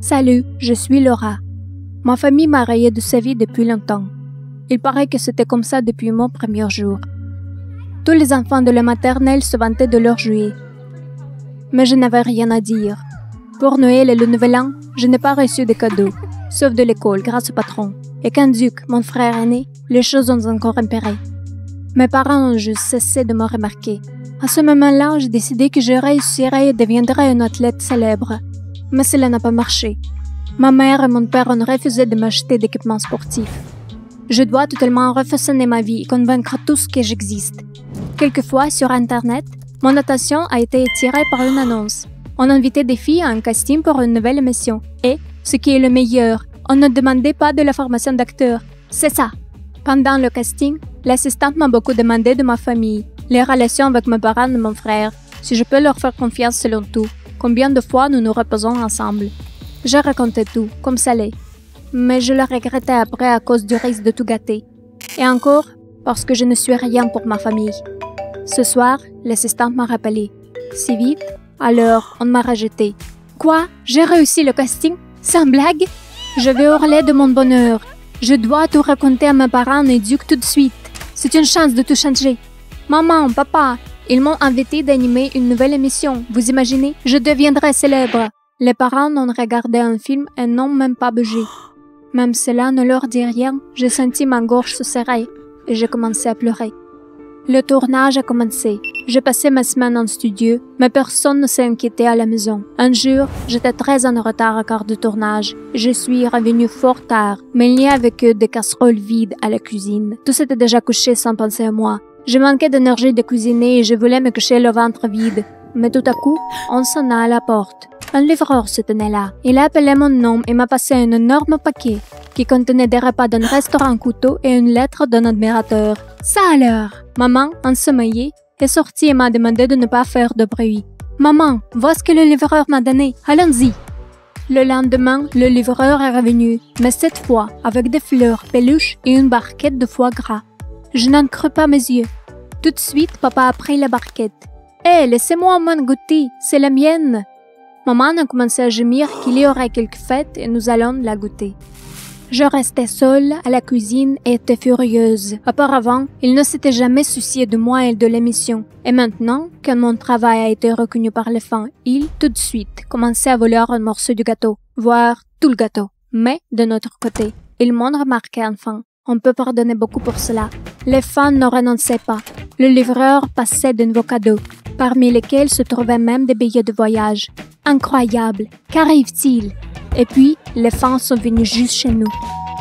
Salut, je suis Laura. Ma famille m'a rayée de sa vie depuis longtemps. Il paraît que c'était comme ça depuis mon premier jour. Tous les enfants de la maternelle se vantaient de leurs jouets. Mais je n'avais rien à dire. Pour Noël et le Nouvel An, je n'ai pas reçu de cadeaux, sauf de l'école grâce au patron. Et quand Duc, mon frère aîné, les choses ont encore empiré. Mes parents ont juste cessé de me remarquer. À ce moment-là, j'ai décidé que je réussirais et deviendrais une athlète célèbre. Mais cela n'a pas marché. Ma mère et mon père ont refusé de m'acheter d'équipements sportifs. Je dois totalement refaçonner ma vie et convaincre tous que j'existe. Quelquefois, sur Internet, mon attention a été attirée par une annonce. On invitait des filles à un casting pour une nouvelle émission. Et, ce qui est le meilleur, on ne demandait pas de la formation d'acteur. C'est ça. Pendant le casting, l'assistante m'a beaucoup demandé de ma famille, les relations avec mes parents et mon frère, si je peux leur faire confiance selon tout, combien de fois nous nous reposons ensemble. J'ai raconté tout, comme ça l'est. Mais je le regrettais après à cause du risque de tout gâter. Et encore, parce que je ne suis rien pour ma famille. Ce soir, l'assistante m'a rappelé. Si vite, alors on m'a rejeté. Quoi? J'ai réussi le casting? Sans blague? Je vais hurler de mon bonheur. Je dois tout raconter à mes parents et Duc tout de suite. C'est une chance de tout changer. Maman, papa, ils m'ont invité d'animer une nouvelle émission. Vous imaginez? Je deviendrai célèbre. Les parents ont regardé un film et n'ont même pas bougé. Même cela ne leur dit rien, j'ai senti ma gorge se serrer et j'ai commencé à pleurer. Le tournage a commencé. J'ai passé ma semaine en studio, mais personne ne s'est inquiété à la maison. Un jour, j'étais très en retard à quart de tournage. Je suis revenue fort tard, mais il n'y avait que des casseroles vides à la cuisine. Tout s'était déjà couché sans penser à moi. Je manquais d'énergie de cuisiner et je voulais me coucher le ventre vide. Mais tout à coup, on sonna à la porte. Un livreur se tenait là. Il a appelé mon nom et m'a passé un énorme paquet qui contenait des repas d'un restaurant couteau et une lettre d'un admirateur. Ça alors! Maman, ensommeillée, est sortie et m'a demandé de ne pas faire de bruit. Maman, vois ce que le livreur m'a donné. Allons-y! Le lendemain, le livreur est revenu, mais cette fois avec des fleurs, peluches et une barquette de foie gras. Je n'en crus pas mes yeux. Tout de suite, papa a pris la barquette. « Hé, laissez-moi au moins goûter, c'est la mienne !» Maman a commencé à gémir qu'il y aurait quelques fêtes et nous allons la goûter. Je restais seule à la cuisine et étais furieuse. Auparavant, il ne s'était jamais soucié de moi et de l'émission. Et maintenant, quand mon travail a été reconnu par les fans, il, tout de suite, commençait à voler un morceau du gâteau, voire tout le gâteau. Mais, de notre côté, ils m'ont remarqué enfin. On peut pardonner beaucoup pour cela. Les fans ne renonçaient pas. Le livreur passait de nouveaux cadeaux, parmi lesquels se trouvaient même des billets de voyage. Incroyable! Qu'arrive-t-il? Et puis, les fans sont venus juste chez nous.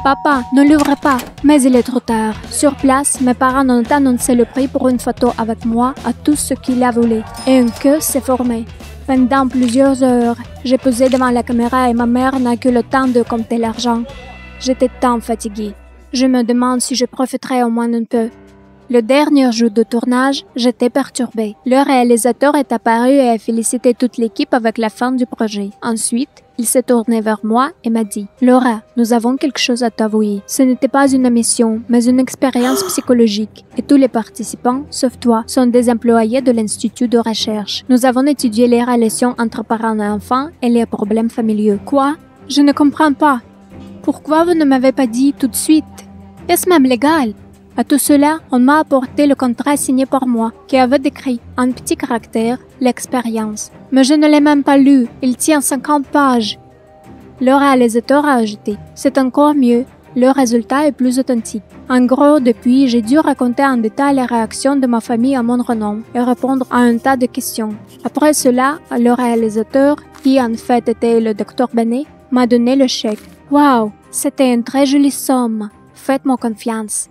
Papa, ne l'ouvre pas! Mais il est trop tard. Sur place, mes parents ont annoncé le prix pour une photo avec moi à tout ce qu'il a voulu. Et une queue s'est formée. Pendant plusieurs heures, j'ai posé devant la caméra et ma mère n'a que le temps de compter l'argent. J'étais tant fatiguée. Je me demande si je profiterai au moins un peu. Le dernier jour de tournage, j'étais perturbée. Le réalisateur est apparu et a félicité toute l'équipe avec la fin du projet. Ensuite, il s'est tourné vers moi et m'a dit « Laura, nous avons quelque chose à t'avouer. Ce n'était pas une émission, mais une expérience psychologique. Et tous les participants, sauf toi, sont des employés de l'Institut de recherche. Nous avons étudié les relations entre parents et enfants et les problèmes familiaux. » Quoi? Je ne comprends pas. Pourquoi vous ne m'avez pas dit tout de suite? Est-ce même légal? À tout cela, on m'a apporté le contrat signé par moi, qui avait décrit, en petit caractère, l'expérience. Mais je ne l'ai même pas lu, il tient 50 pages. Le réalisateur a ajouté, c'est encore mieux, le résultat est plus authentique. En gros, depuis, j'ai dû raconter en détail les réactions de ma famille à mon renom et répondre à un tas de questions. Après cela, le réalisateur, qui en fait était le Dr Benet, m'a donné le chèque. Waouh, c'était une très jolie somme. Faites-moi confiance.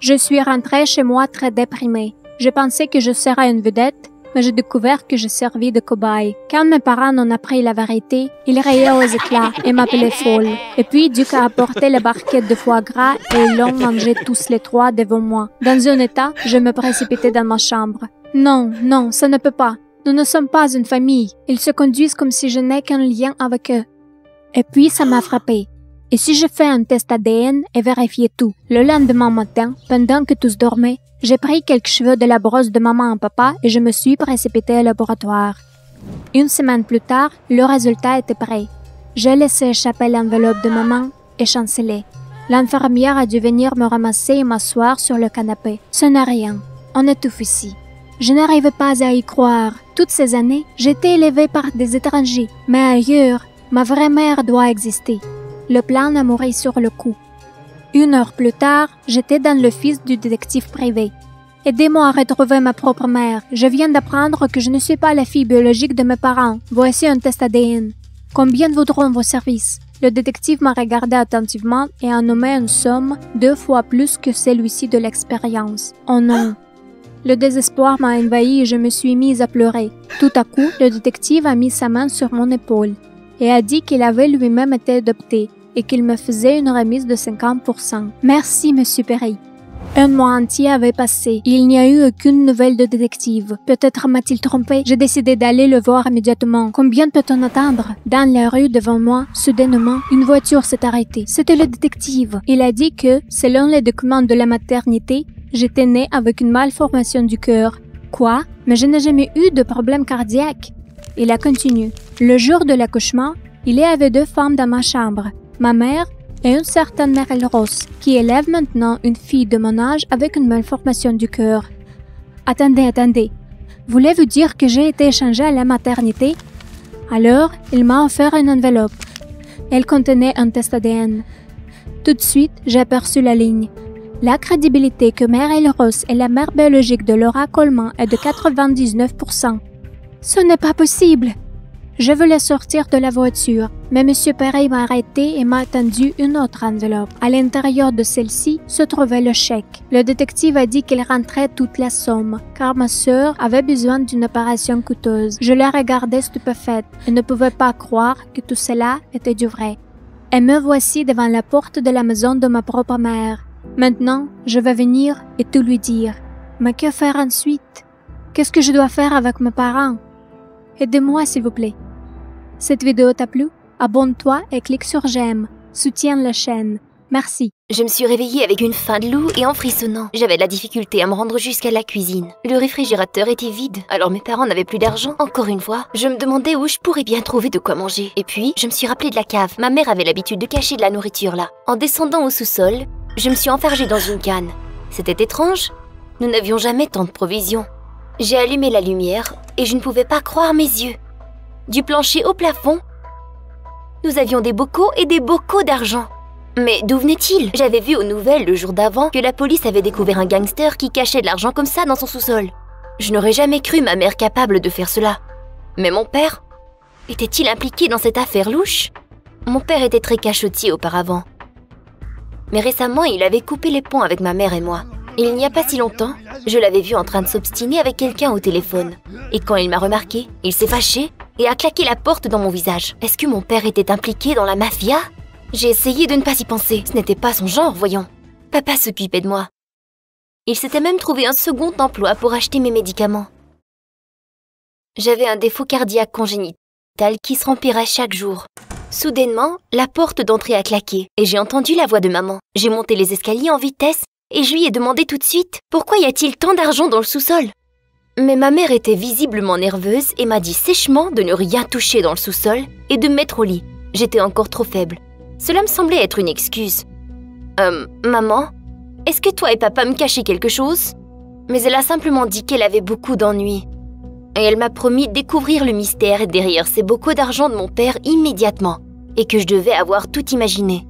Je suis rentrée chez moi très déprimée. Je pensais que je serais une vedette, mais j'ai découvert que je servis de cobaye. Quand mes parents en ont appris la vérité, ils riaient aux éclats et m'appelaient folle. Et puis Duc a apporté la barquette de foie gras et ils l'ont mangé tous les trois devant moi. Dans un état, je me précipitais dans ma chambre. Non, non, ça ne peut pas. Nous ne sommes pas une famille. Ils se conduisent comme si je n'ai qu'un lien avec eux. Et puis ça m'a frappée. Et si je fais un test ADN et vérifiais tout? Le lendemain matin, pendant que tous dormaient, j'ai pris quelques cheveux de la brosse de maman et papa et je me suis précipitée au laboratoire. Une semaine plus tard, le résultat était prêt. J'ai laissé échapper l'enveloppe de maman et chancelé. L'infirmière a dû venir me ramasser et m'asseoir sur le canapé. Ce n'est rien. On étouffe ici. Je n'arrivais pas à y croire. Toutes ces années, j'étais élevée par des étrangers. Mais ailleurs, ma vraie mère doit exister. Le plan a mouru sur le coup. 1 heure plus tard, j'étais dans l'office du détective privé. Aidez-moi à retrouver ma propre mère. Je viens d'apprendre que je ne suis pas la fille biologique de mes parents. Voici un test ADN. Combien vaudront vos services? Le détective m'a regardé attentivement et a nommé une somme 2 fois plus que celui-ci de l'expérience. Oh non! Le désespoir m'a envahi et je me suis mise à pleurer. Tout à coup, le détective a mis sa main sur mon épaule et a dit qu'il avait lui-même été adopté et qu'il me faisait une remise de 50%. Merci, Monsieur Perry. 1 mois entier avait passé et il n'y a eu aucune nouvelle de détective. Peut-être m'a-t-il trompé? J'ai décidé d'aller le voir immédiatement. Combien peut-on attendre? Dans la rue devant moi, soudainement, une voiture s'est arrêtée. C'était le détective. Il a dit que, selon les documents de la maternité, j'étais née avec une malformation du cœur. Quoi? Mais je n'ai jamais eu de problème cardiaque. Il a continué. Le jour de l'accouchement, il y avait 2 femmes dans ma chambre. Ma mère et une certaine Mary Rose, qui élève maintenant une fille de mon âge avec une malformation du cœur. Attendez. Voulez-vous dire que j'ai été échangée à la maternité? Alors, il m'a offert une enveloppe. Elle contenait un test ADN. Tout de suite, j'ai aperçu la ligne. La crédibilité que Mary Rose est la mère biologique de Laura Coleman est de 99%. Ce n'est pas possible! Je voulais sortir de la voiture, mais M. Perry m'a arrêté et m'a tendu une autre enveloppe. À l'intérieur de celle-ci se trouvait le chèque. Le détective a dit qu'il rentrait toute la somme, car ma sœur avait besoin d'une opération coûteuse. Je la regardais stupéfaite et ne pouvais pas croire que tout cela était du vrai. Et me voici devant la porte de la maison de ma propre mère. Maintenant, je vais venir et tout lui dire. Mais que faire ensuite? Qu'est-ce que je dois faire avec mes parents? Aidez-moi, s'il vous plaît. Cette vidéo t'a plu? Abonne-toi et clique sur j'aime. Soutiens la chaîne. Merci. Je me suis réveillée avec une faim de loup et en frissonnant. J'avais de la difficulté à me rendre jusqu'à la cuisine. Le réfrigérateur était vide, alors mes parents n'avaient plus d'argent. Encore une fois, je me demandais où je pourrais bien trouver de quoi manger. Et puis, je me suis rappelé de la cave. Ma mère avait l'habitude de cacher de la nourriture là. En descendant au sous-sol, je me suis enfargée dans une canne. C'était étrange. Nous n'avions jamais tant de provisions. J'ai allumé la lumière et je ne pouvais pas croire mes yeux. Du plancher au plafond, nous avions des bocaux et des bocaux d'argent. Mais d'où venait-il? J'avais vu aux nouvelles le jour d'avant que la police avait découvert un gangster qui cachait de l'argent comme ça dans son sous-sol. Je n'aurais jamais cru ma mère capable de faire cela. Mais mon père? Était-il impliqué dans cette affaire louche? Mon père était très cachotier auparavant. Mais récemment, il avait coupé les ponts avec ma mère et moi. Il n'y a pas si longtemps, je l'avais vu en train de s'obstiner avec quelqu'un au téléphone. Et quand il m'a remarqué, il s'est fâché et a claqué la porte dans mon visage. Est-ce que mon père était impliqué dans la mafia? J'ai essayé de ne pas y penser. Ce n'était pas son genre, voyons. Papa s'occupait de moi. Il s'était même trouvé un second emploi pour acheter mes médicaments. J'avais un défaut cardiaque congénital qui se remplirait chaque jour. Soudainement, la porte d'entrée a claqué et j'ai entendu la voix de maman. J'ai monté les escaliers en vitesse et je lui ai demandé tout de suite « Pourquoi y a-t-il tant d'argent dans le sous-sol » Mais ma mère était visiblement nerveuse et m'a dit sèchement de ne rien toucher dans le sous-sol et de me mettre au lit. J'étais encore trop faible. Cela me semblait être une excuse. Maman, est-ce que toi et papa me cachaient quelque chose ?» Mais elle a simplement dit qu'elle avait beaucoup d'ennuis. Et elle m'a promis de découvrir le mystère derrière ces bocaux d'argent de mon père immédiatement, et que je devais avoir tout imaginé.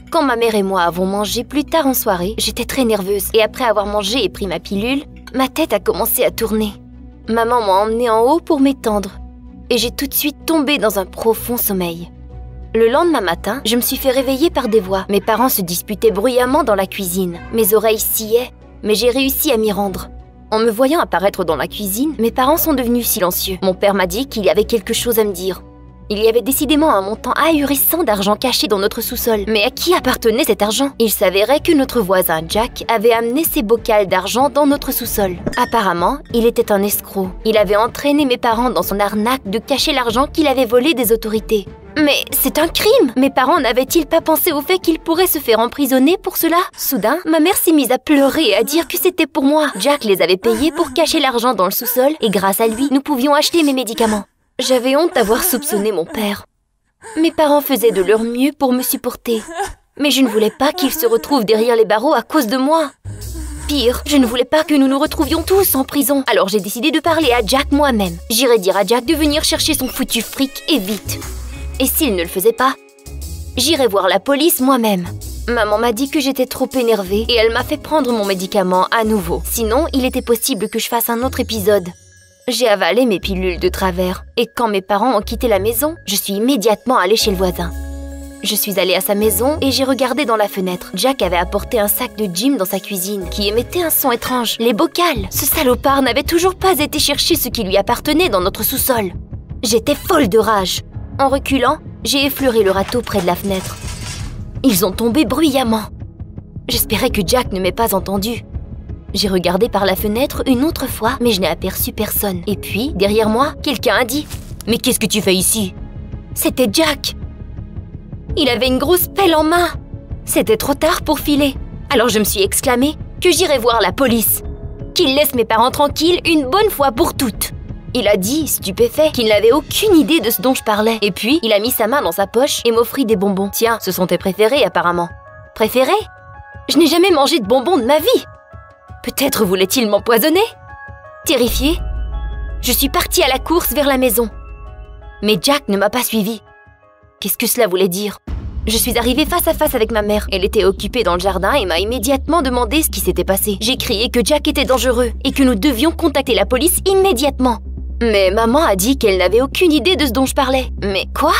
Quand ma mère et moi avons mangé plus tard en soirée, j'étais très nerveuse, et après avoir mangé et pris ma pilule, ma tête a commencé à tourner. Maman m'a emmenée en haut pour m'étendre, et j'ai tout de suite tombé dans un profond sommeil. Le lendemain matin, je me suis fait réveiller par des voix. Mes parents se disputaient bruyamment dans la cuisine. Mes oreilles sciaient, mais j'ai réussi à m'y rendre. En me voyant apparaître dans la cuisine, mes parents sont devenus silencieux. Mon père m'a dit qu'il y avait quelque chose à me dire. Il y avait décidément un montant ahurissant d'argent caché dans notre sous-sol. Mais à qui appartenait cet argent? Il s'avérait que notre voisin Jack avait amené ses bocals d'argent dans notre sous-sol. Apparemment, il était un escroc. Il avait entraîné mes parents dans son arnaque de cacher l'argent qu'il avait volé des autorités. Mais c'est un crime! Mes parents n'avaient-ils pas pensé au fait qu'ils pourraient se faire emprisonner pour cela? Soudain, ma mère s'est mise à pleurer et à dire que c'était pour moi. Jack les avait payés pour cacher l'argent dans le sous-sol et grâce à lui, nous pouvions acheter mes médicaments. J'avais honte d'avoir soupçonné mon père. Mes parents faisaient de leur mieux pour me supporter. Mais je ne voulais pas qu'ils se retrouvent derrière les barreaux à cause de moi. Pire, je ne voulais pas que nous nous retrouvions tous en prison. Alors j'ai décidé de parler à Jack moi-même. J'irai dire à Jack de venir chercher son foutu fric et vite. Et s'il ne le faisait pas, j'irai voir la police moi-même. Maman m'a dit que j'étais trop énervée et elle m'a fait prendre mon médicament à nouveau. Sinon, il était possible que je fasse un autre épisode. J'ai avalé mes pilules de travers. Et quand mes parents ont quitté la maison, je suis immédiatement allée chez le voisin. Je suis allée à sa maison et j'ai regardé dans la fenêtre. Jack avait apporté un sac de gym dans sa cuisine qui émettait un son étrange. Les bocals. Ce salopard n'avait toujours pas été chercher ce qui lui appartenait dans notre sous-sol. J'étais folle de rage. En reculant, j'ai effleuré le râteau près de la fenêtre. Ils ont tombé bruyamment. J'espérais que Jack ne m'ait pas entendu. J'ai regardé par la fenêtre une autre fois, mais je n'ai aperçu personne. Et puis, derrière moi, quelqu'un a dit « Mais qu'est-ce que tu fais ici ?» C'était Jack. Il avait une grosse pelle en main. C'était trop tard pour filer. Alors je me suis exclamée que j'irais voir la police. Qu'il laisse mes parents tranquilles une bonne fois pour toutes. Il a dit, stupéfait, qu'il n'avait aucune idée de ce dont je parlais. Et puis, il a mis sa main dans sa poche et m'offrit des bonbons. Tiens, ce sont tes préférés apparemment. Préférés? Je n'ai jamais mangé de bonbons de ma vie. Peut-être voulait-il m'empoisonner? Terrifiée, je suis partie à la course vers la maison. Mais Jack ne m'a pas suivie. Qu'est-ce que cela voulait dire? Je suis arrivée face à face avec ma mère. Elle était occupée dans le jardin et m'a immédiatement demandé ce qui s'était passé. J'ai crié que Jack était dangereux et que nous devions contacter la police immédiatement. Mais maman a dit qu'elle n'avait aucune idée de ce dont je parlais. Mais quoi?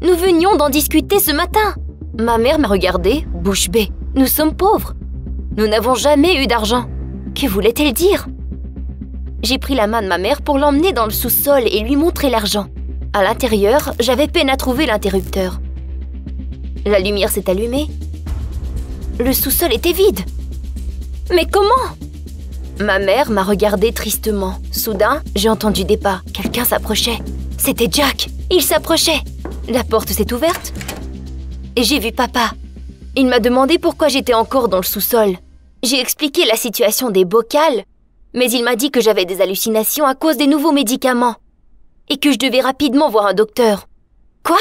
Nous venions d'en discuter ce matin. Ma mère m'a regardée, bouche bée. Nous sommes pauvres. Nous n'avons jamais eu d'argent. Que voulait-elle dire? J'ai pris la main de ma mère pour l'emmener dans le sous-sol et lui montrer l'argent. À l'intérieur, j'avais peine à trouver l'interrupteur. La lumière s'est allumée. Le sous-sol était vide. Mais comment? Ma mère m'a regardée tristement. Soudain, j'ai entendu des pas. Quelqu'un s'approchait. C'était Jack. Il s'approchait. La porte s'est ouverte. Et j'ai vu papa. Il m'a demandé pourquoi j'étais encore dans le sous-sol. J'ai expliqué la situation des bocals, mais il m'a dit que j'avais des hallucinations à cause des nouveaux médicaments. Et que je devais rapidement voir un docteur. Quoi?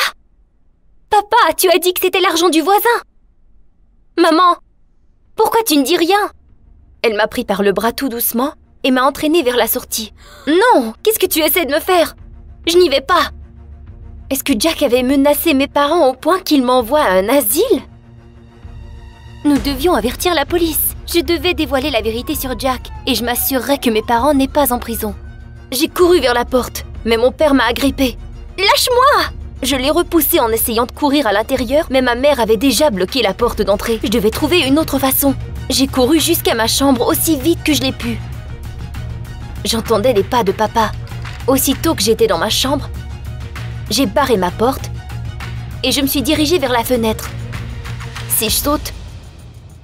Papa, tu as dit que c'était l'argent du voisin. Maman, pourquoi tu ne dis rien? Elle m'a pris par le bras tout doucement et m'a entraînée vers la sortie. Non, qu'est-ce que tu essaies de me faire? Je n'y vais pas. Est-ce que Jack avait menacé mes parents au point qu'il m'envoie à un asile? Nous devions avertir la police. Je devais dévoiler la vérité sur Jack et je m'assurerais que mes parents n'aient pas en prison. J'ai couru vers la porte, mais mon père m'a agrippée. Lâche-moi! Je l'ai repoussé en essayant de courir à l'intérieur, mais ma mère avait déjà bloqué la porte d'entrée. Je devais trouver une autre façon. J'ai couru jusqu'à ma chambre aussi vite que je l'ai pu. J'entendais les pas de papa. Aussitôt que j'étais dans ma chambre, j'ai barré ma porte et je me suis dirigée vers la fenêtre. Si je saute,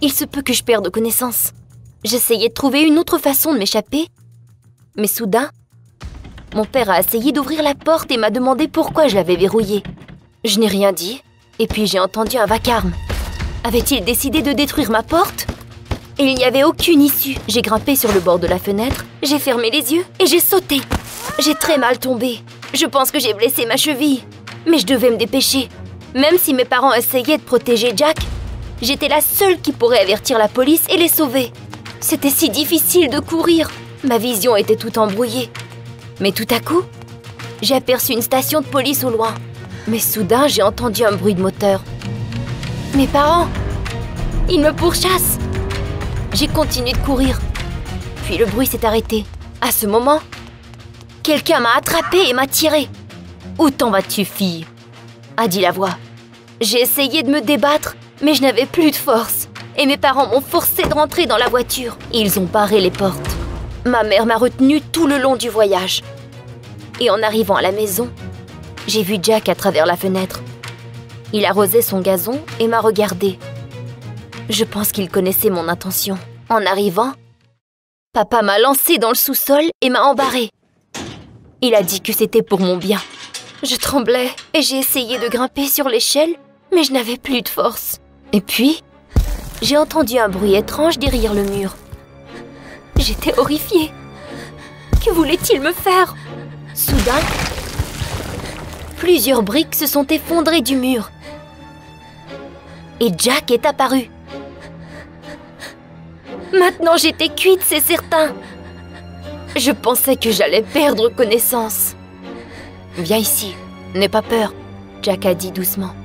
il se peut que je perde connaissance. J'essayais de trouver une autre façon de m'échapper, mais soudain, mon père a essayé d'ouvrir la porte et m'a demandé pourquoi je l'avais verrouillée. Je n'ai rien dit, et puis j'ai entendu un vacarme. Avait-il décidé de détruire ma porte? Et il n'y avait aucune issue. J'ai grimpé sur le bord de la fenêtre, j'ai fermé les yeux et j'ai sauté. J'ai très mal tombé. Je pense que j'ai blessé ma cheville. Mais je devais me dépêcher. Même si mes parents essayaient de protéger Jack, j'étais la seule qui pourrait avertir la police et les sauver. C'était si difficile de courir. Ma vision était toute embrouillée. Mais tout à coup, j'ai aperçu une station de police au loin. Mais soudain, j'ai entendu un bruit de moteur. Mes parents, ils me pourchassent. J'ai continué de courir. Puis le bruit s'est arrêté. À ce moment, quelqu'un m'a attrapée et m'a tirée. « Où t'en vas-tu, fille ?» a dit la voix. J'ai essayé de me débattre, mais je n'avais plus de force. Et mes parents m'ont forcé de rentrer dans la voiture. Ils ont barré les portes. Ma mère m'a retenue tout le long du voyage. Et en arrivant à la maison, j'ai vu Jack à travers la fenêtre. Il arrosait son gazon et m'a regardée. Je pense qu'il connaissait mon intention. En arrivant, papa m'a lancée dans le sous-sol et m'a embarrée. Il a dit que c'était pour mon bien. Je tremblais et j'ai essayé de grimper sur l'échelle, mais je n'avais plus de force. Et puis, j'ai entendu un bruit étrange derrière le mur. J'étais horrifiée. Que voulait-il me faire? Soudain, Plusieurs briques se sont effondrées du mur. Et Jack est apparu. Maintenant j'étais cuite, c'est certain. Je pensais que j'allais perdre connaissance. Viens ici, n'aie pas peur, Jack a dit doucement.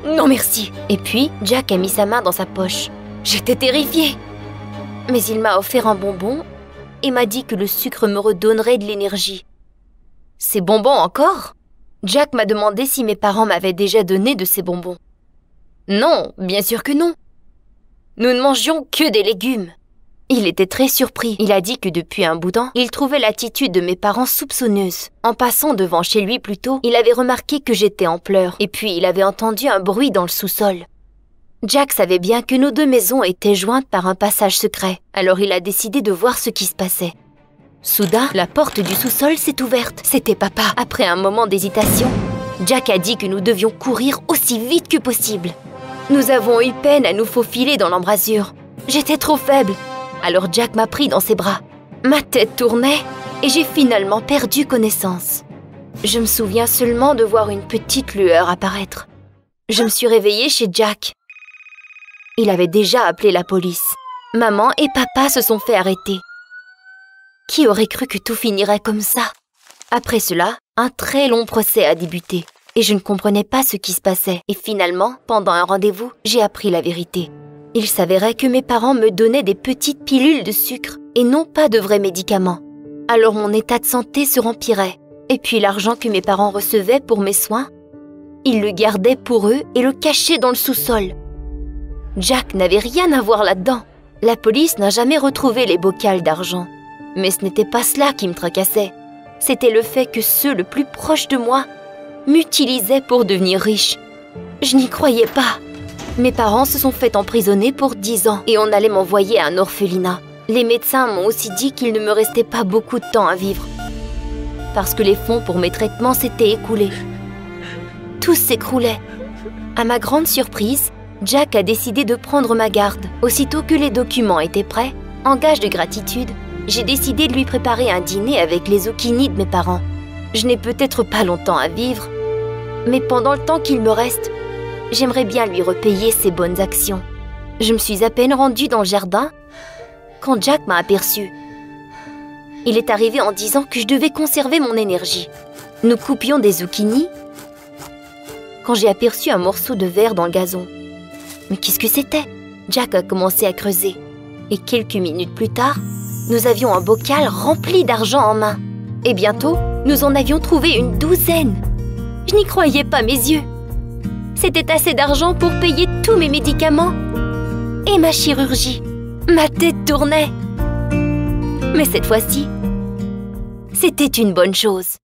Non merci. Et puis, Jack a mis sa main dans sa poche. J'étais terrifiée. Mais il m'a offert un bonbon et m'a dit que le sucre me redonnerait de l'énergie. Ces bonbons encore? Jack m'a demandé si mes parents m'avaient déjà donné de ces bonbons. Non, bien sûr que non. Nous ne mangions que des légumes. Il était très surpris. Il a dit que depuis un bout de temps, il trouvait l'attitude de mes parents soupçonneuse. En passant devant chez lui plus tôt, il avait remarqué que j'étais en pleurs. Et puis, il avait entendu un bruit dans le sous-sol. Jack savait bien que nos deux maisons étaient jointes par un passage secret. Alors il a décidé de voir ce qui se passait. Soudain, la porte du sous-sol s'est ouverte. C'était papa. Après un moment d'hésitation, Jack a dit que nous devions courir aussi vite que possible. Nous avons eu peine à nous faufiler dans l'embrasure. J'étais trop faible. Alors Jack m'a pris dans ses bras. Ma tête tournait et j'ai finalement perdu connaissance. Je me souviens seulement de voir une petite lueur apparaître. Je me suis réveillée chez Jack. Il avait déjà appelé la police. Maman et papa se sont fait arrêter. Qui aurait cru que tout finirait comme ça? Après cela, un très long procès a débuté. Et je ne comprenais pas ce qui se passait. Et finalement, pendant un rendez-vous, j'ai appris la vérité. Il s'avérait que mes parents me donnaient des petites pilules de sucre et non pas de vrais médicaments. Alors mon état de santé se rempirait. Et puis l'argent que mes parents recevaient pour mes soins, ils le gardaient pour eux et le cachaient dans le sous-sol. Jack n'avait rien à voir là-dedans. La police n'a jamais retrouvé les bocals d'argent. Mais ce n'était pas cela qui me tracassait. C'était le fait que ceux le plus proches de moi m'utilisaient pour devenir riche. Je n'y croyais pas. Mes parents se sont fait emprisonner pour 10 ans et on allait m'envoyer à un orphelinat. Les médecins m'ont aussi dit qu'il ne me restait pas beaucoup de temps à vivre parce que les fonds pour mes traitements s'étaient écoulés. Tout s'écroulait. À ma grande surprise, Jack a décidé de prendre ma garde. Aussitôt que les documents étaient prêts, en gage de gratitude, j'ai décidé de lui préparer un dîner avec les zucchini de mes parents. Je n'ai peut-être pas longtemps à vivre, mais pendant le temps qu'il me reste, j'aimerais bien lui repayer ses bonnes actions. Je me suis à peine rendue dans le jardin quand Jack m'a aperçue. Il est arrivé en disant que je devais conserver mon énergie. Nous coupions des zucchini quand j'ai aperçu un morceau de verre dans le gazon. Mais qu'est-ce que c'était? Jack a commencé à creuser. Et quelques minutes plus tard, nous avions un bocal rempli d'argent en main. Et bientôt, nous en avions trouvé une 12aine. Je n'y croyais pas mes yeux. C'était assez d'argent pour payer tous mes médicaments et ma chirurgie. Ma tête tournait. Mais cette fois-ci, c'était une bonne chose.